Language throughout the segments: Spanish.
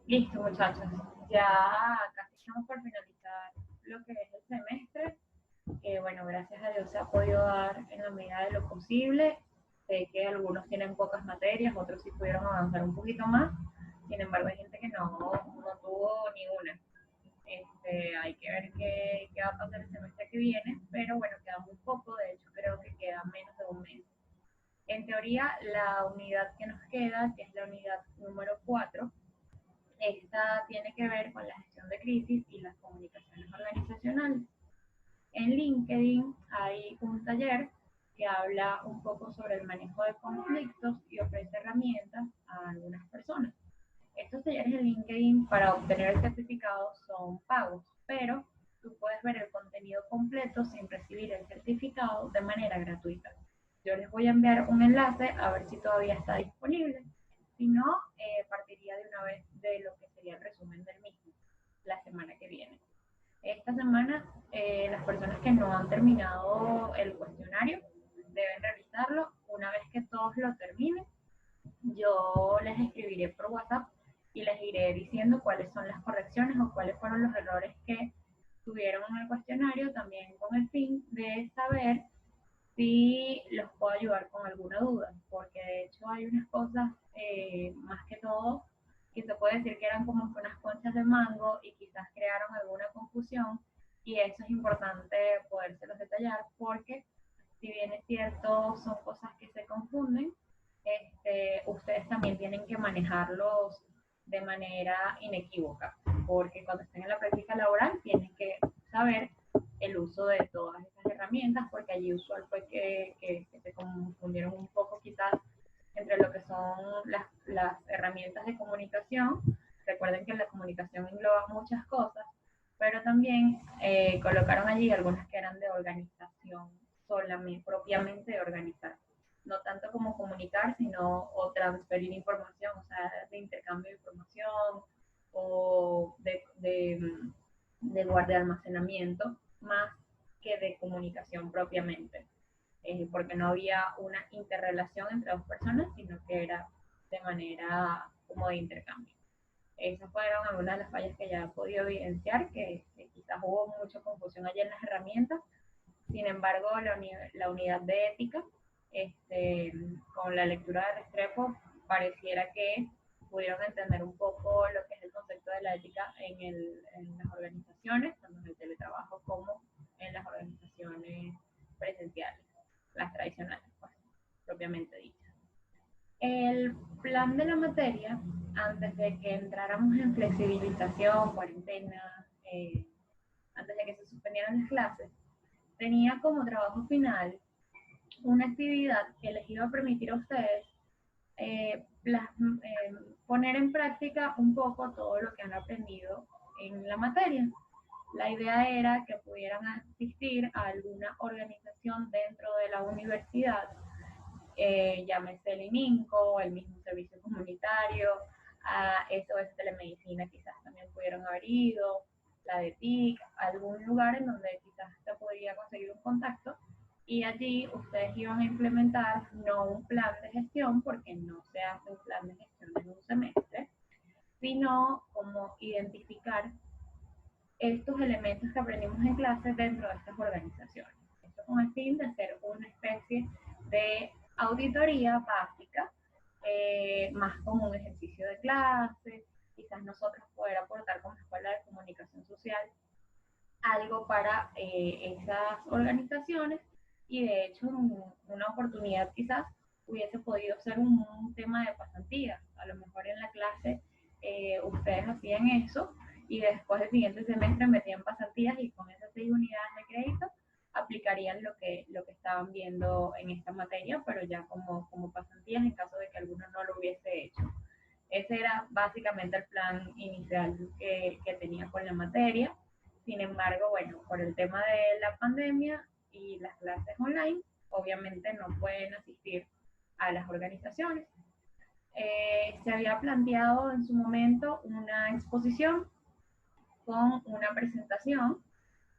Listo, muchachos. Ya casi estamos por finalizar lo que es el semestre. Bueno, gracias a Dios se ha podido dar en la medida de lo posible. Sé que algunos tienen pocas materias, otros sí pudieron avanzar un poquito más. Sin embargo, hay gente que no tuvo ni una. Hay que ver qué va a pasar el semestre que viene, pero bueno, queda muy poco. De hecho, creo que queda menos de un mes. En teoría, la unidad que nos queda, que es la unidad número 4, esta tiene que ver con la gestión de crisis y las comunicaciones organizacionales. En LinkedIn hay un taller que habla un poco sobre el manejo de conflictos y ofrece herramientas a algunas personas. Estos talleres en LinkedIn para obtener el certificado son pagos, pero tú puedes ver el contenido completo sin recibir el certificado de manera gratuita. Yo les voy a enviar un enlace a ver si todavía está disponible. Si no, partiría de una vez de lo que sería el resumen del mismo la semana que viene. Esta semana, las personas que no han terminado el cuestionario deben revisarlo. Una vez que todos lo terminen, yo les escribiré por WhatsApp y les iré diciendo cuáles son las correcciones o cuáles fueron los errores que tuvieron en el cuestionario, también con el fin de saber si los puedo ayudar con alguna duda, porque de hecho hay unas cosas, más que todo, que se puede decir que eran como que unas conchas de mango y quizás crearon alguna confusión, y eso es importante podérselos detallar porque si bien es cierto, son cosas que se confunden, ustedes también tienen que manejarlos de manera inequívoca, porque cuando estén en la práctica laboral tienen que saber el uso de todas estas herramientas, porque allí usual fue que se confundieron un poco quizás entre lo que son las herramientas de comunicación. Recuerden que la comunicación engloba muchas cosas, pero también colocaron allí algunas que eran de organización, solamente, propiamente de organizar. No tanto como comunicar, sino o transferir información, o sea, de intercambio de información o de guardia de almacenamiento, más que de comunicación propiamente, porque no había una interrelación entre dos personas, sino que era de manera como de intercambio. Esas fueron algunas de las fallas que ya he podido evidenciar, que quizás hubo mucha confusión allí en las herramientas. Sin embargo, la unidad de ética, con la lectura de Restrepo, pareciera que pudieron entender un poco lo que es el concepto de la ética en las organizaciones, tanto en el teletrabajo como en las organizaciones presenciales, las tradicionales, pues, propiamente dichas. El plan de la materia, antes de que entráramos en flexibilización, cuarentena, antes de que se suspendieran las clases, tenía como trabajo final una actividad que les iba a permitir a ustedes poner en práctica un poco todo lo que han aprendido en la materia. La idea era que pudieran asistir a alguna organización dentro de la universidad, llámese el ININCO, el mismo servicio comunitario, a SOS Telemedicina quizás también pudieron haber ido, la de TIC, algún lugar en donde quizás se podría conseguir un contacto, y allí ustedes iban a implementar no un plan de gestión, porque no se hace un plan de gestión en un semestre, sino como identificar estos elementos que aprendimos en clase dentro de estas organizaciones. Esto con el fin de hacer una especie de auditoría básica, más como un ejercicio de clase, quizás nosotros poder aportar como escuela de comunicación social algo para esas organizaciones, y de hecho una oportunidad quizás hubiese podido ser un tema de pasantía. A lo mejor en la clase ustedes hacían eso y después del siguiente semestre metían pasantías y con esas 6 unidades de crédito aplicarían lo que estaban viendo en esta materia, pero ya como pasantías en caso de que alguno no lo hubiese hecho. Ese era básicamente el plan inicial que tenía con la materia. Sin embargo, bueno, por el tema de la pandemia y las clases online, obviamente no pueden asistir a las organizaciones. Se había planteado en su momento una exposición con una presentación.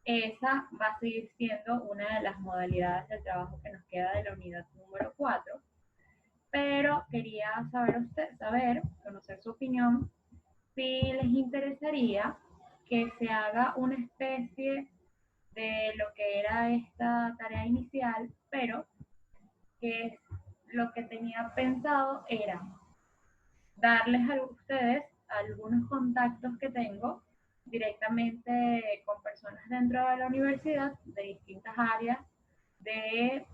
Esa va a seguir siendo una de las modalidades de trabajo que nos queda de la unidad número 4, pero quería conocer su opinión si les interesaría que se haga una especie de lo que era esta tarea inicial, pero que lo que tenía pensado era darles a ustedes algunos contactos que tengo directamente con personas dentro de la universidad de distintas áreas de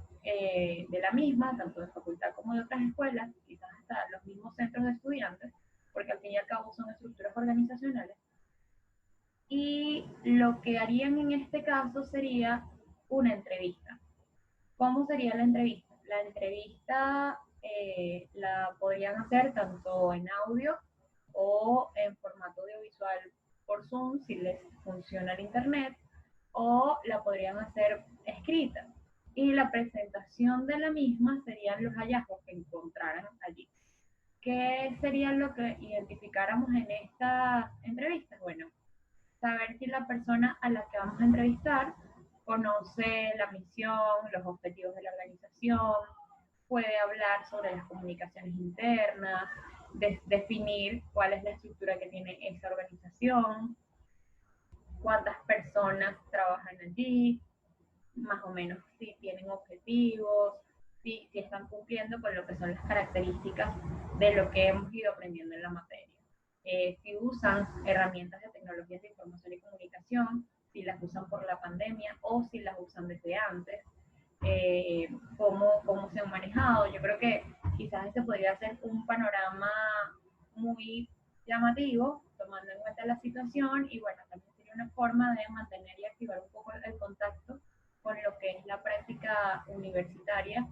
la misma, tanto de facultad como de otras escuelas, quizás hasta los mismos centros de estudiantes, porque al fin y al cabo son estructuras organizacionales. Y lo que harían en este caso sería una entrevista. ¿Cómo sería la entrevista? La entrevista la podrían hacer tanto en audio o en formato audiovisual por Zoom, si les funciona el internet, o la podrían hacer escrita. Y la presentación de la misma serían los hallazgos que encontraran allí. ¿Qué sería lo que identificáramos en esta entrevista? Bueno, saber si la persona a la que vamos a entrevistar conoce la misión, los objetivos de la organización, puede hablar sobre las comunicaciones internas, definir cuál es la estructura que tiene esa organización, cuántas personas trabajan allí, más o menos si tienen objetivos, si están cumpliendo con lo que son las características de lo que hemos ido aprendiendo en la materia. Si usan herramientas de tecnologías de información y comunicación, si las usan por la pandemia o si las usan desde antes, cómo se han manejado. Yo creo que quizás ese podría ser un panorama muy llamativo, tomando en cuenta la situación, y bueno, también sería una forma de mantener y activar un poco el contacto con lo que es la práctica universitaria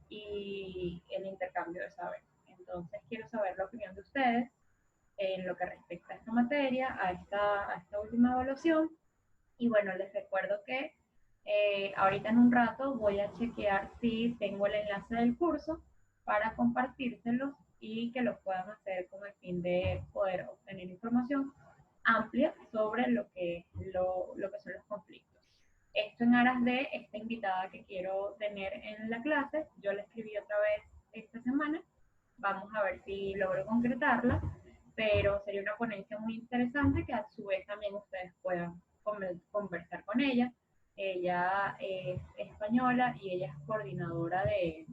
y el intercambio de saber. Entonces, quiero saber la opinión de ustedes en lo que respecta a esta materia, a esta última evaluación. Y bueno, les recuerdo que ahorita en un rato voy a chequear si tengo el enlace del curso para compartírselos y que lo puedan hacer con el fin de poder obtener información amplia sobre lo que son los conflictos. Esto en aras de esta invitada que quiero tener en la clase. Yo la escribí otra vez esta semana. Vamos a ver si logro concretarla, pero sería una ponencia muy interesante que a su vez también ustedes puedan conversar con ella. Ella es española y ella es coordinadora de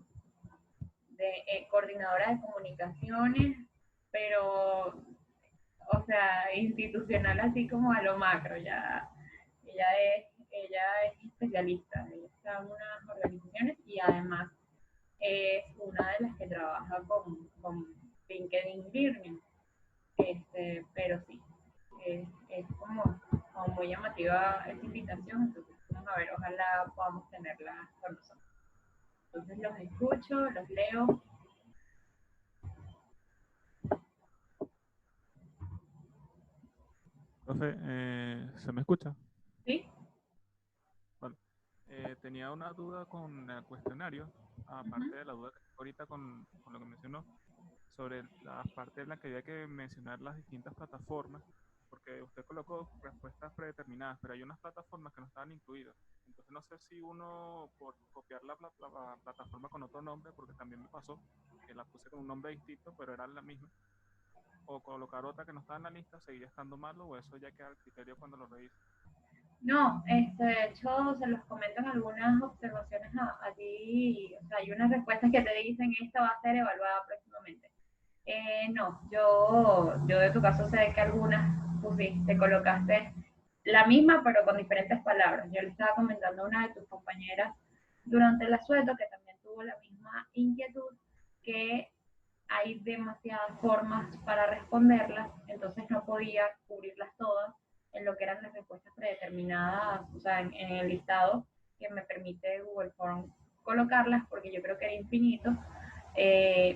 comunicaciones, pero, o sea, institucional así como a lo macro. Ya, ella es especialista, ella está en unas organizaciones y además es una de las que trabaja con LinkedIn Learning. Pero sí, es como muy llamativa esta invitación, entonces vamos a ver, ojalá podamos tenerla con nosotros. Entonces los escucho, los leo. Profe, ¿se me escucha? ¿Sí? Vale. Tenía una duda con el cuestionario, Uh-huh. aparte de la duda que tengo ahorita con lo que mencionó, sobre la parte en la que había que mencionar las distintas plataformas, porque usted colocó respuestas predeterminadas, pero hay unas plataformas que no estaban incluidas. Entonces no sé si uno, por copiar la plataforma con otro nombre, porque también me pasó, que la puse con un nombre distinto, pero era la misma, o colocar otra que no estaba en la lista, seguiría estando malo, o eso ya queda al criterio cuando lo revise. No, de hecho se los comento en algunas observaciones allí, o sea, hay unas respuestas que te dicen esta va a ser evaluada próximamente. No, yo de tu caso sé que algunas pusiste, colocaste la misma pero con diferentes palabras. Yo le estaba comentando a una de tus compañeras durante el asueto que también tuvo la misma inquietud, que hay demasiadas formas para responderlas, entonces no podía cubrirlas todas en lo que eran las respuestas predeterminadas, o sea, en el listado que me permite Google Form colocarlas, porque yo creo que era infinito,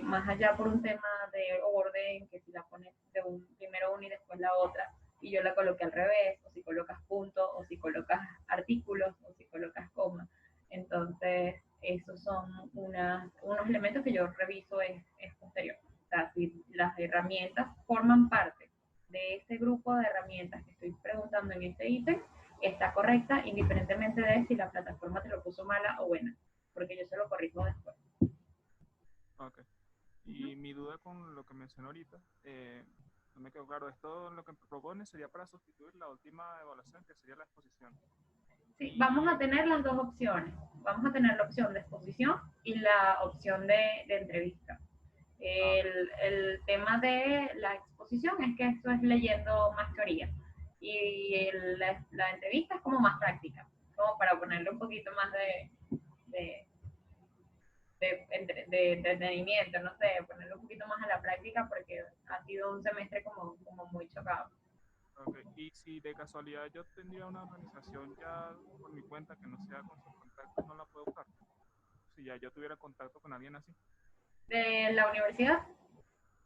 más allá por un tema de orden, que si la pones de primero una y después la otra, y yo la coloqué al revés, o si colocas puntos, o si colocas artículos, o si colocas comas. Entonces, esos son unos elementos que yo reviso es posterior. O sea, si las herramientas forman parte de ese grupo de herramientas que estoy preguntando en este ítem, está correcta, indiferentemente de si la plataforma te lo puso mala o buena, porque yo se lo corrijo después. Ok. Y mi duda con lo que mencionó ahorita, No me quedó claro. Esto lo que propone sería para sustituir la última evaluación, que sería la exposición. Sí, vamos a tener las dos opciones. Vamos a tener la opción de exposición y la opción de entrevista. Ok. El tema de la exposición es que esto es leyendo más teoría y la entrevista es como más práctica, como para ponerle un poquito más de, de entretenimiento, no sé, ponerle un poquito más a la práctica porque ha sido un semestre como muy chocado. Ok, y si de casualidad yo tendría una organización ya por mi cuenta que no sea con sus contactos, no la puedo usar. Si ya yo tuviera contacto con alguien así. De la universidad,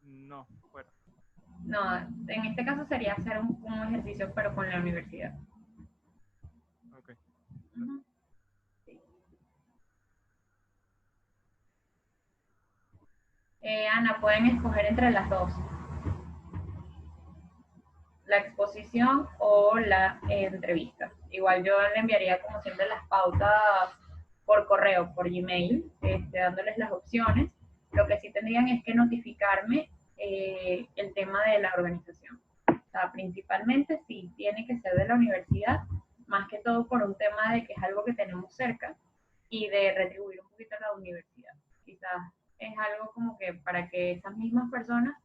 No, fuera. no, en este caso sería hacer un ejercicio pero con la universidad. Ok, Uh gracias. -huh. Sí. Ana, pueden escoger entre las dos, la exposición o la entrevista. Igual yo le enviaría como siempre las pautas por correo, por Gmail, dándoles las opciones. Lo que sí tendrían es que notificarme el tema de la organización. O sea, principalmente sí tiene que ser de la universidad, más que todo por un tema de que es algo que tenemos cerca y de retribuir un poquito a la universidad. Quizás es algo como que para que esas mismas personas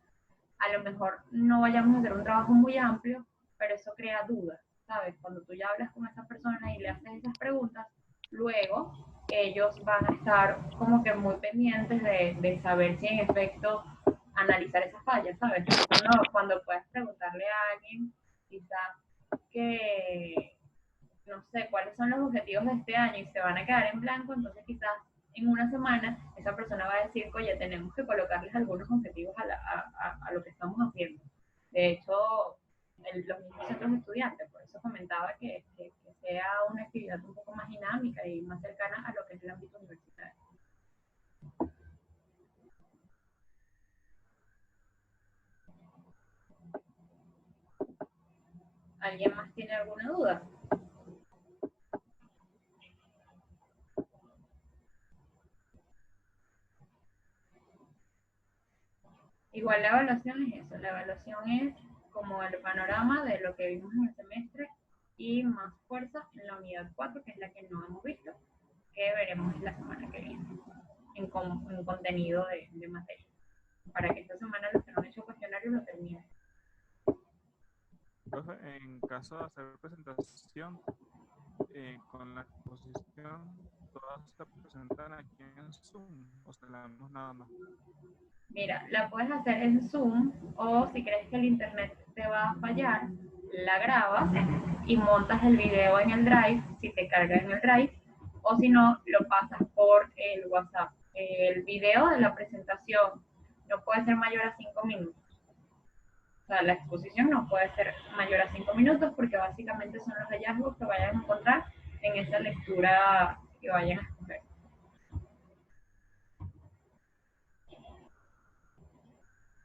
a lo mejor no vayamos a hacer un trabajo muy amplio, pero eso crea dudas, ¿sabes? Cuando tú ya hablas con esa persona y le haces esas preguntas, luego ellos van a estar como que muy pendientes de saber si en efecto analizar esas fallas, ¿sabes? Cuando puedes preguntarle a alguien, quizás que no sé cuáles son los objetivos de este año y se van a quedar en blanco, entonces quizás en una semana esa persona va a decir, oye, tenemos que colocarles algunos objetivos a lo que estamos haciendo. De hecho, los mismos centros de estudiantes, por eso comentaba que sea una actividad un poco más dinámica y más cercana a lo que es el ámbito universitario. ¿Alguien más tiene alguna duda? Igual la evaluación es eso, la evaluación es como el panorama de lo que vimos en el semestre y más fuerza en la unidad 4, que es la que no hemos visto, que veremos la semana que viene en contenido de materia, para que esta semana los que no han hecho cuestionarios lo terminen. Profe, en caso de hacer presentación, con la exposición, todas se presentan aquí en Zoom o se la vemos nada más. Mira, la puedes hacer en Zoom o si crees que el internet te va a fallar, la grabas y montas el video en el Drive, si te carga en el Drive, o si no, lo pasas por el WhatsApp. El video de la presentación no puede ser mayor a 5 minutos. O sea, la exposición no puede ser mayor a 5 minutos porque básicamente son los hallazgos que vayan a encontrar en esa lectura que vayan a escoger.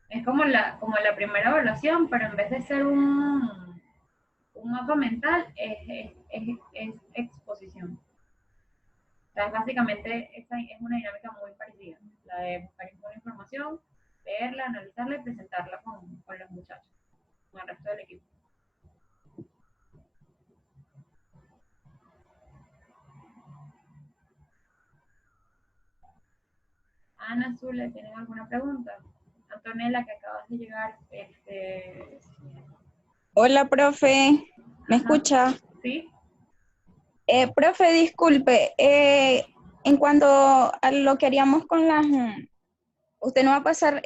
Es como la primera evaluación, pero en vez de ser un mapa mental, es exposición. O sea, básicamente esa es una dinámica muy parecida, la de buscar información, leerla, analizarla y presentarla con los muchachos, con el resto del equipo. Ana, Zule, ¿tienen alguna pregunta? Antonella, que acabas de llegar, Hola, profe, ¿me ajá, escucha? ¿sí? Profe, disculpe, en cuanto a lo que haríamos con las, usted no va a pasar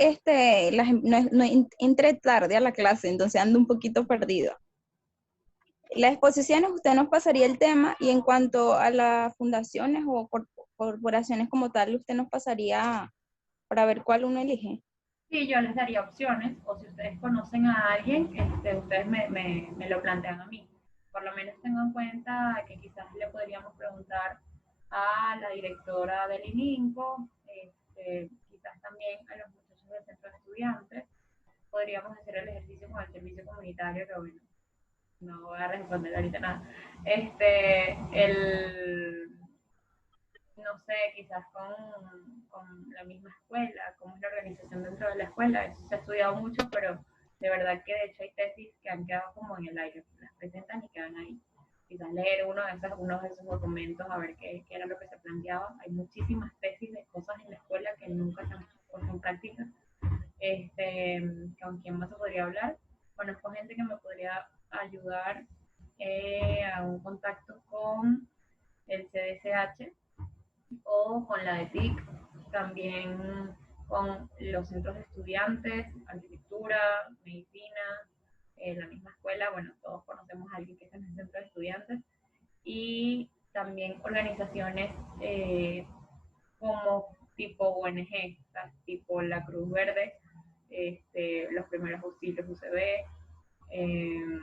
no entré tarde a la clase, entonces ando un poquito perdido. Las exposiciones, usted nos pasaría el tema y en cuanto a las fundaciones o corporaciones como tal, usted nos pasaría para ver cuál uno elige. Sí, yo les daría opciones, o si ustedes conocen a alguien, ustedes me lo plantean a mí. Por lo menos tengo en cuenta que quizás le podríamos preguntar a la directora del ININCO, quizás también a los muchachos del centro de estudiantes. Podríamos hacer el ejercicio con el servicio comunitario, que bueno, no voy a responder ahorita nada. El no sé, quizás con la misma escuela, cómo es la organización dentro de la escuela. Eso se ha estudiado mucho, pero de verdad que de hecho hay tesis que han quedado como en el aire, las presentan y quedan ahí. Quizás leer uno de esos documentos a ver qué era lo que se planteaba. Hay muchísimas tesis de cosas en la escuela que nunca se han puesto en práctica. ¿Con quién más se podría hablar? Conozco gente que me podría ayudar a un contacto con el CDCH o con la ETIC, también con los centros de estudiantes, arquitectura, medicina, la misma escuela, bueno, todos conocemos a alguien que está en el centro de estudiantes, y también organizaciones como tipo ONG, tipo la Cruz Verde, los primeros auxilios UCB, eh,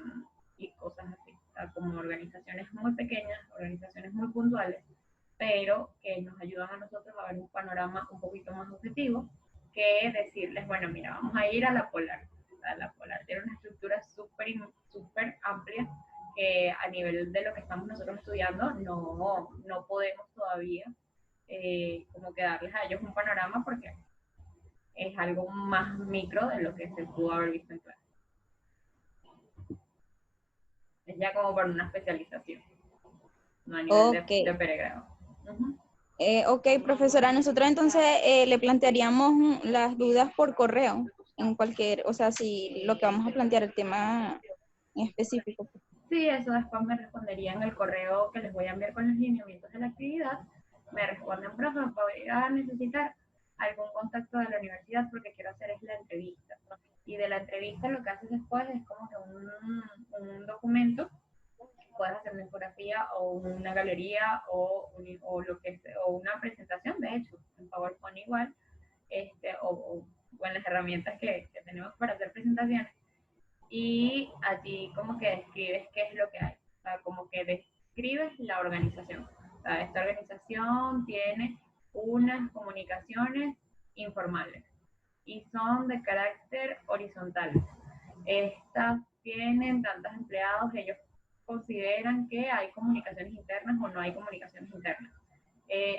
y cosas así, como organizaciones muy pequeñas, organizaciones muy puntuales, pero que nos ayudan a nosotros a ver un panorama un poquito más objetivo que decirles, bueno, mira, vamos a ir a la Polar. La Polar tiene una estructura súper amplia que a nivel de lo que estamos nosotros estudiando no podemos todavía como que darles a ellos un panorama porque es algo más micro de lo que se pudo haber visto en clase. Es ya como para una especialización, no a nivel de pregrado. Ok, profesora, nosotros entonces le plantearíamos las dudas por correo, en cualquier, o sea, si lo que vamos a plantear, el tema en específico. Sí, eso después me respondería en el correo que les voy a enviar con los lineamientos de la actividad. Me responden, profe, voy a necesitar algún contacto de la universidad porque quiero hacer es la entrevista. Y de la entrevista lo que haces después es como que un documento, puedes hacer una infografía o una galería o una presentación, de hecho, en PowerPoint igual, o en las herramientas que tenemos para hacer presentaciones. Y a ti como que describes qué es lo que hay, o sea, como que describes la organización. O sea, esta organización tiene unas comunicaciones informales y son de carácter horizontal. Estas tienen tantos empleados, ellos consideran que hay comunicaciones internas o no hay comunicaciones internas.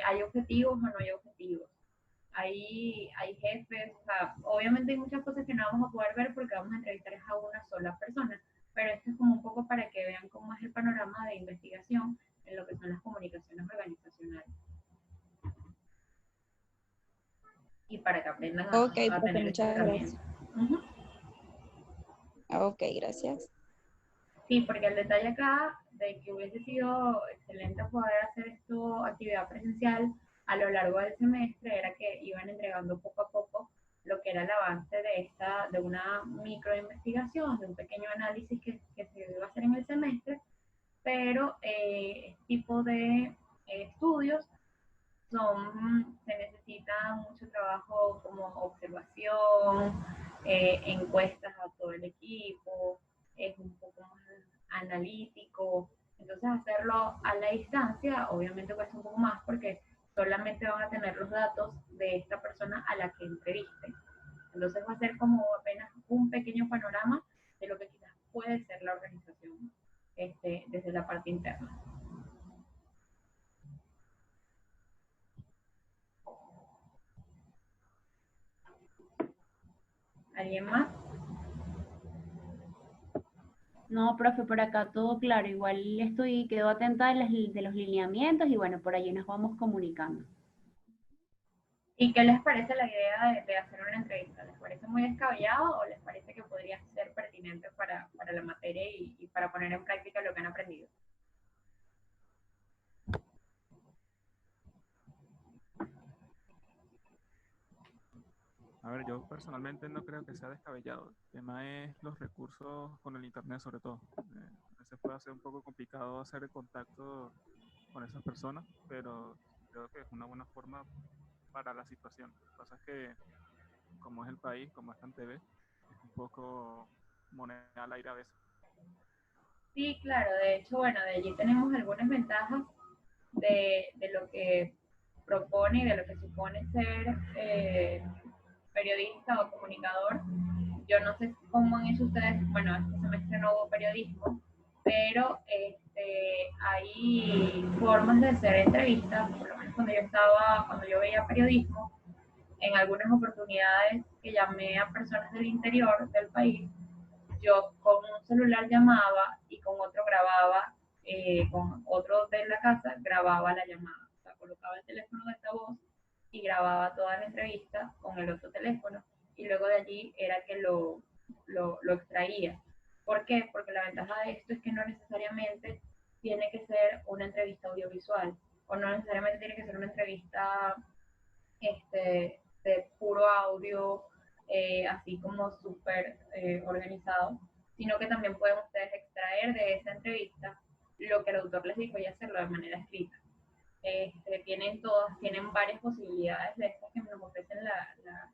¿Hay objetivos o no hay objetivos? Hay jefes, o sea, obviamente hay muchas cosas que no vamos a poder ver porque vamos a entrevistar a una sola persona, pero esto es como un poco para que vean cómo es el panorama de investigación en lo que son las comunicaciones organizacionales. Y para que aprendan a tener muchas gracias. Ok, gracias. Sí, porque el detalle acá de que hubiese sido excelente poder hacer esto, actividad presencial, a lo largo del semestre era que iban entregando poco a poco lo que era el avance de una microinvestigación, de un pequeño análisis que se iba a hacer en el semestre, pero este tipo de estudios se necesita mucho trabajo como observación, encuestas a todo el equipo, es un poco más analítico, entonces hacerlo a la distancia obviamente cuesta un poco más porque solamente van a tener los datos de esta persona a la que entrevisten. Entonces va a ser como apenas un pequeño panorama de lo que quizás puede ser la organización desde la parte interna. ¿Alguien más? No, profe, por acá todo claro. Igual quedo atenta de los lineamientos y bueno, por allí nos vamos comunicando. ¿Y qué les parece la idea de hacer una entrevista? ¿Les parece muy descabellado o les parece que podría ser pertinente para la materia y para poner en práctica lo que han aprendido? A ver, yo personalmente no creo que sea descabellado. El tema es los recursos con el internet sobre todo. A veces puede ser un poco complicado hacer el contacto con esas personas, pero creo que es una buena forma para la situación. Lo que pasa es que como es el país, como es CanTV, es un poco moneda al aire a veces. Sí, claro, de hecho, bueno, de allí tenemos algunas ventajas de lo que propone y de lo que supone ser periodista o comunicador. Yo no sé cómo han hecho ustedes, bueno, este semestre no hubo periodismo, pero hay formas de hacer entrevistas, por lo menos cuando yo veía periodismo, en algunas oportunidades que llamé a personas del interior del país, yo con un celular llamaba y con otro grababa, con otro de la casa grababa la llamada. O sea, colocaba el teléfono de altavoz y grababa toda la entrevista con el otro teléfono y luego de allí era que lo extraía. ¿Por qué? Porque la ventaja de esto es que no necesariamente tiene que ser una entrevista audiovisual o no necesariamente tiene que ser una entrevista de puro audio, así como súper organizado, sino que también pueden ustedes extraer de esa entrevista lo que el autor les dijo y hacerlo de manera escrita. Tienen varias posibilidades de estas que nos ofrecen las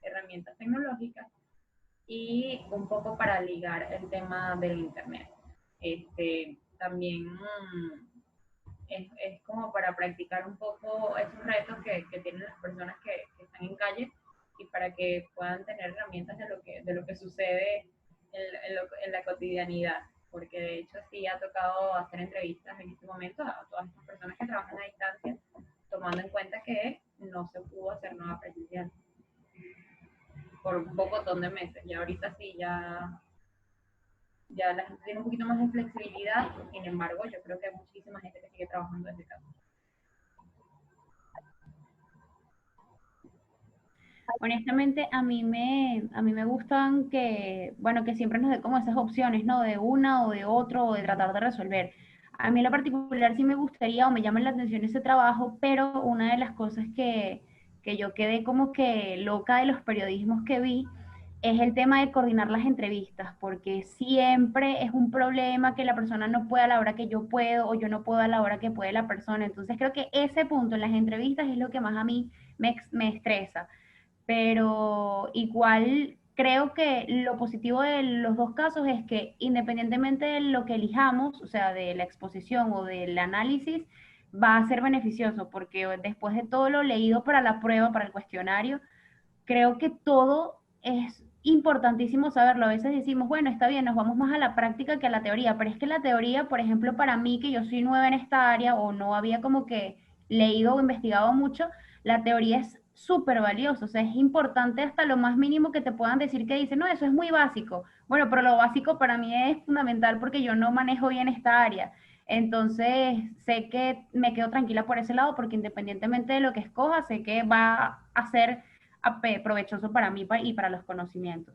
herramientas tecnológicas y un poco para ligar el tema del internet. También es como para practicar un poco esos retos que tienen las personas que están en calle y para que puedan tener herramientas de lo que sucede en la cotidianidad, porque de hecho sí ha tocado hacer entrevistas en este momento a todas estas personas que trabajan a distancia, tomando en cuenta que no se pudo hacer nada presencial por un pocotón de meses, y ahorita sí ya la gente tiene un poquito más de flexibilidad, sin embargo yo creo que hay muchísima gente que sigue trabajando desde casa. Honestamente, a mí me gustan que, bueno, que siempre nos dé como esas opciones, ¿no? De una o de otro, o de tratar de resolver. A mí en lo particular sí me gustaría o me llama la atención ese trabajo, pero una de las cosas que yo quedé como que loca de los periodismos que vi es el tema de coordinar las entrevistas, porque siempre es un problema que la persona no pueda a la hora que yo puedo o yo no puedo a la hora que puede la persona. Entonces creo que ese punto en las entrevistas es lo que más a mí me estresa, pero igual creo que lo positivo de los dos casos es que independientemente de lo que elijamos, o sea, de la exposición o del análisis, va a ser beneficioso, porque después de todo lo leído para la prueba, para el cuestionario, creo que todo es importantísimo saberlo. A veces decimos, bueno, está bien, nos vamos más a la práctica que a la teoría, pero es que la teoría, por ejemplo, para mí, que yo soy nueva en esta área o no había como que leído o investigado mucho, la teoría es súper valiosa, o sea, es importante hasta lo más mínimo que te puedan decir que dicen, no, eso es muy básico. Bueno, pero lo básico para mí es fundamental porque yo no manejo bien esta área. Entonces, sé que me quedo tranquila por ese lado porque independientemente de lo que escoja, sé que va a ser provechoso para mí y para los conocimientos.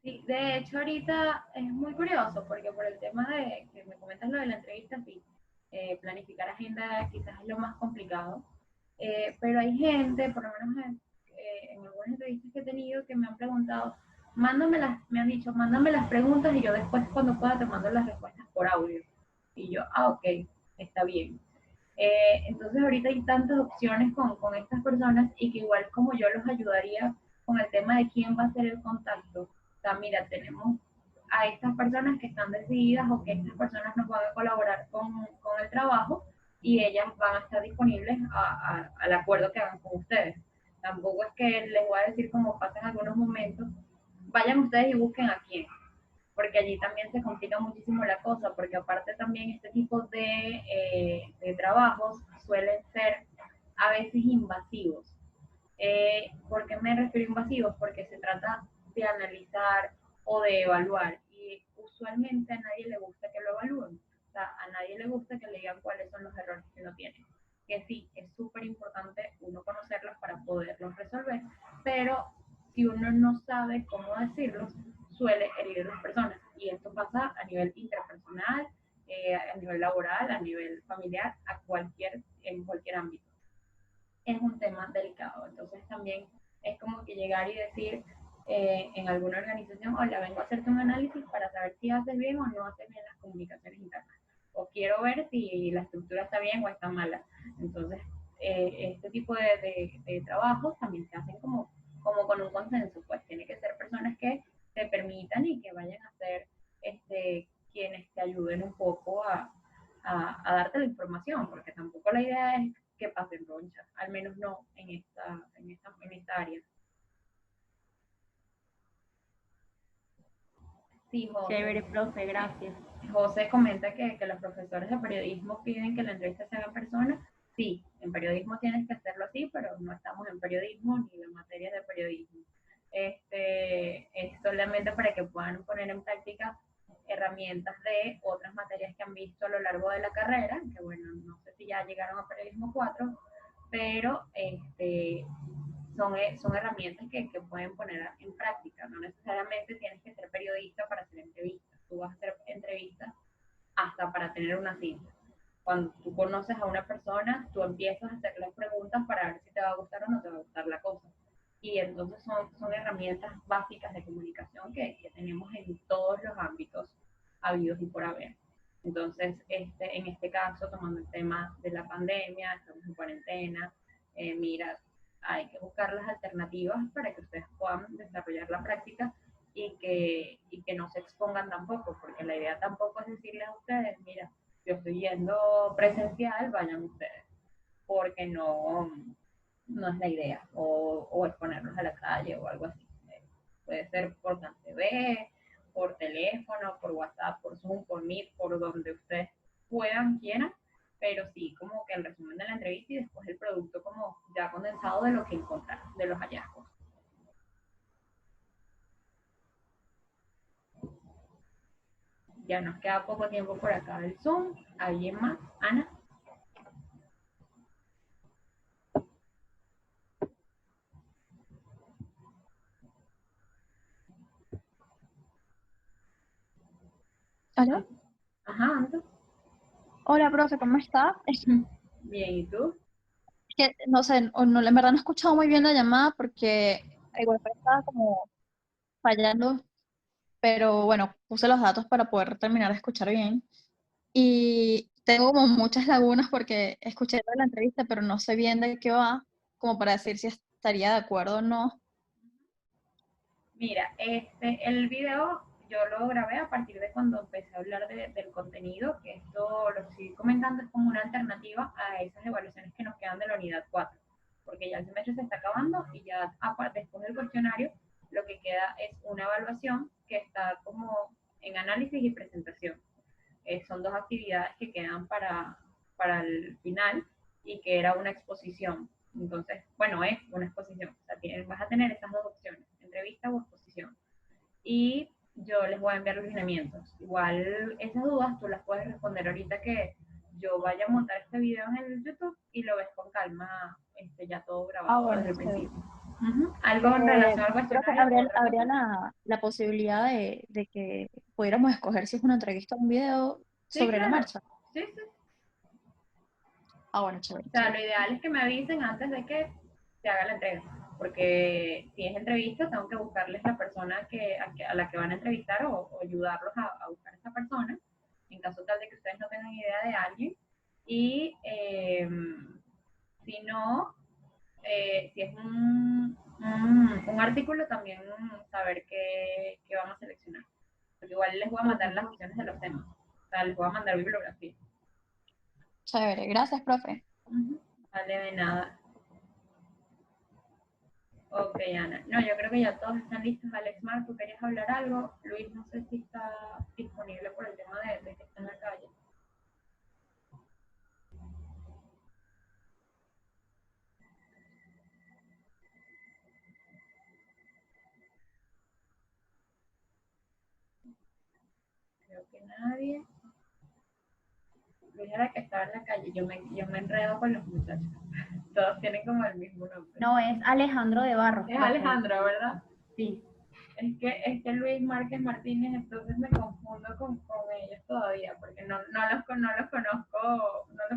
Sí, de hecho ahorita es muy curioso porque por el tema de que me comentas lo de la entrevista, sí, planificar agenda quizás es lo más complicado, pero hay gente, por lo menos en algunas entrevistas que he tenido, que me han preguntado, me han dicho, mándame las preguntas y yo después cuando pueda te mando las respuestas por audio. Y yo, ok, está bien. Entonces ahorita hay tantas opciones con estas personas y que igual como yo los ayudaría con el tema de quién va a ser el contacto. O sea, mira, tenemos a estas personas que están decididas o que estas personas nos van a colaborar con el trabajo y ellas van a estar disponibles al acuerdo que hagan con ustedes. Tampoco es que les voy a decir como pasan algunos momentos, vayan ustedes y busquen a quién, porque allí también se complica muchísimo la cosa, porque aparte también este tipo de trabajos suelen ser a veces invasivos. ¿Por qué me refiero a invasivos? Porque se trata de analizar o de evaluar, y usualmente a nadie le gusta que lo evalúen, o sea, a nadie le gusta que le digan cuáles son los errores que uno tiene. Que sí, es súper importante uno conocerlos para poderlos resolver, pero si uno no sabe cómo decirlos, suele herir a las personas. Y esto pasa a nivel interpersonal, a nivel laboral, a nivel familiar, en cualquier ámbito. Es un tema delicado. Entonces también es como que llegar y decir en alguna organización, hola, vengo a hacerte un análisis para saber si haces bien o no haces bien las comunicaciones internas. O quiero ver si la estructura está bien o está mala. Entonces, este tipo de trabajos también se hacen como con un consenso, pues tiene que ser personas que te permitan y que vayan a ser quienes te ayuden un poco a darte la información, porque tampoco la idea es que pasen ronchas, al menos no en esta área. Sí, Chévere, profe, gracias. José comenta que los profesores de periodismo piden que la entrevista se haga en persona. Sí, en periodismo tienes que hacerlo así, pero no estamos en periodismo ni en materia de periodismo. Es solamente para que puedan poner en práctica herramientas de otras materias que han visto a lo largo de la carrera, que bueno, no sé si ya llegaron a Periodismo 4, pero son herramientas que pueden poner en práctica. No necesariamente tienes que ser periodista para hacer entrevistas. Tú vas a hacer entrevistas hasta para tener una cita. Cuando tú conoces a una persona, tú empiezas a hacerle preguntas para ver si te va a gustar o no te va a gustar la cosa. Y entonces son herramientas básicas de comunicación que tenemos en todos los ámbitos habidos y por haber. Entonces, en este caso, tomando el tema de la pandemia, estamos en cuarentena, mira, hay que buscar las alternativas para que ustedes puedan desarrollar la práctica y que no se expongan tampoco, porque la idea tampoco es decirles a ustedes, mira, yo estoy yendo presencial, vayan ustedes, porque no es la idea, o exponerlos a la calle o algo así. Puede ser por TV, por teléfono, por WhatsApp, por Zoom, por Meet, por donde ustedes puedan, quieran, pero sí como que el resumen de la entrevista y después el producto como ya condensado de lo que encontraron, de los hallazgos. Ya nos queda poco tiempo por acá del Zoom. ¿Alguien más? Ana. ¿Aló? Ajá, Anto. Hola, profe, ¿cómo está? Bien, ¿y tú? Es que, no sé, no, en verdad no he escuchado muy bien la llamada porque el wifi estaba como fallando, pero bueno, puse los datos para poder terminar de escuchar bien. Y tengo como muchas lagunas porque escuché toda la entrevista, pero no sé bien de qué va, como para decir si estaría de acuerdo o no. Mira, el video yo lo grabé a partir de cuando empecé a hablar del contenido, que esto lo que estoy comentando es como una alternativa a esas evaluaciones que nos quedan de la unidad 4, porque ya el semestre se está acabando y ya aparte después del cuestionario lo que queda es una evaluación que está como en análisis y presentación. Son dos actividades que quedan para el final y que era una exposición. Entonces, bueno, es una exposición. O sea, vas a tener esas dos opciones, entrevista o exposición. Y yo les voy a enviar los lineamientos. Igual esas dudas tú las puedes responder ahorita que yo vaya a montar este video en el YouTube y lo ves con calma, ya todo grabado Bueno, desde el sí. principio. Algo en relación al Creo que cuestionario. habría la posibilidad de que pudiéramos escoger si es una entrevista o un video Sí, sobre la claro. marcha. Sí, sí. Ah, bueno, chévere. O sea, lo ideal es que me avisen antes de que se haga la entrega, porque si es entrevista, tengo que buscarles la persona a la que van a entrevistar o ayudarlos a buscar a esa persona, en caso tal de que ustedes no tengan idea de alguien. Y si no, si es un artículo, también saber qué van a seleccionar. Porque igual les voy a mandar las opciones de los temas. O sea, les voy a mandar bibliografía. Chévere, gracias, profe. Vale, de nada. Ok, Ana. No, yo creo que ya todos están listos. Alex Mar, ¿tú querías hablar algo? Luis, no sé si está disponible por el tema de que está en la calle. Creo que nadie. Luis era que estaba en la calle. Yo me enredo con los muchachos. Todos tienen como el mismo nombre. No, es Alejandro de Barros. Es Alejandro, ¿verdad? Sí. Es que Luis Márquez Martínez, entonces me confundo con ellos todavía, porque no los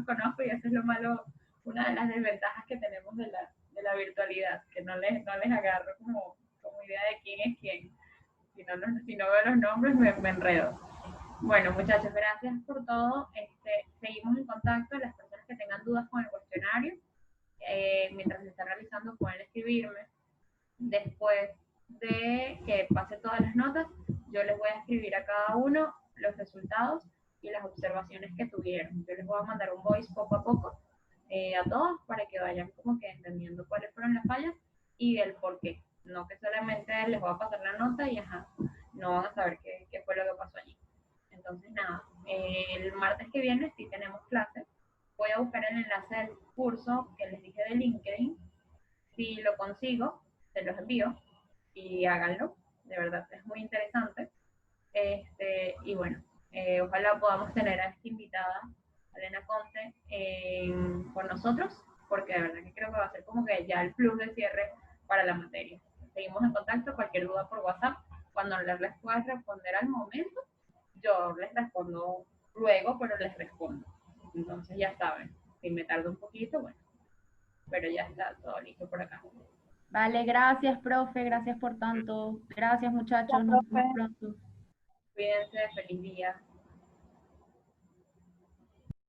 conozco y eso es lo malo, una de las desventajas que tenemos de la virtualidad, que no les agarro como idea de quién es quién. Si no veo los nombres me enredo. Bueno, muchachos, gracias por todo. Seguimos en contacto. Las personas que tengan dudas con el cuestionario, mientras se está realizando, pueden escribirme. Después de que pase todas las notas, yo les voy a escribir a cada uno los resultados y las observaciones que tuvieron. Yo les voy a mandar un voice poco a poco a todos para que vayan como que entendiendo cuáles fueron las fallas y el por qué. No que solamente les voy a pasar la nota y ajá, no van a saber qué fue lo que pasó allí. Entonces, nada, el martes que viene sí tenemos clase. Voy a buscar el enlace del curso que les dije de LinkedIn. Si lo consigo, se los envío. y háganlo, de verdad es muy interesante. Y bueno, ojalá podamos tener a esta invitada, Elena Conte, con nosotros, porque de verdad que creo que va a ser como que ya el plus de cierre para la materia. Seguimos en contacto, cualquier duda por WhatsApp, cuando les puedas responder al momento, yo les respondo luego, pero les respondo. Entonces ya saben, si me tardo un poquito, bueno, pero ya está todo listo por acá. Vale, gracias, profe, gracias por tanto. Gracias, muchachos, Hola, nos profe. vemos pronto. Cuídense, feliz día.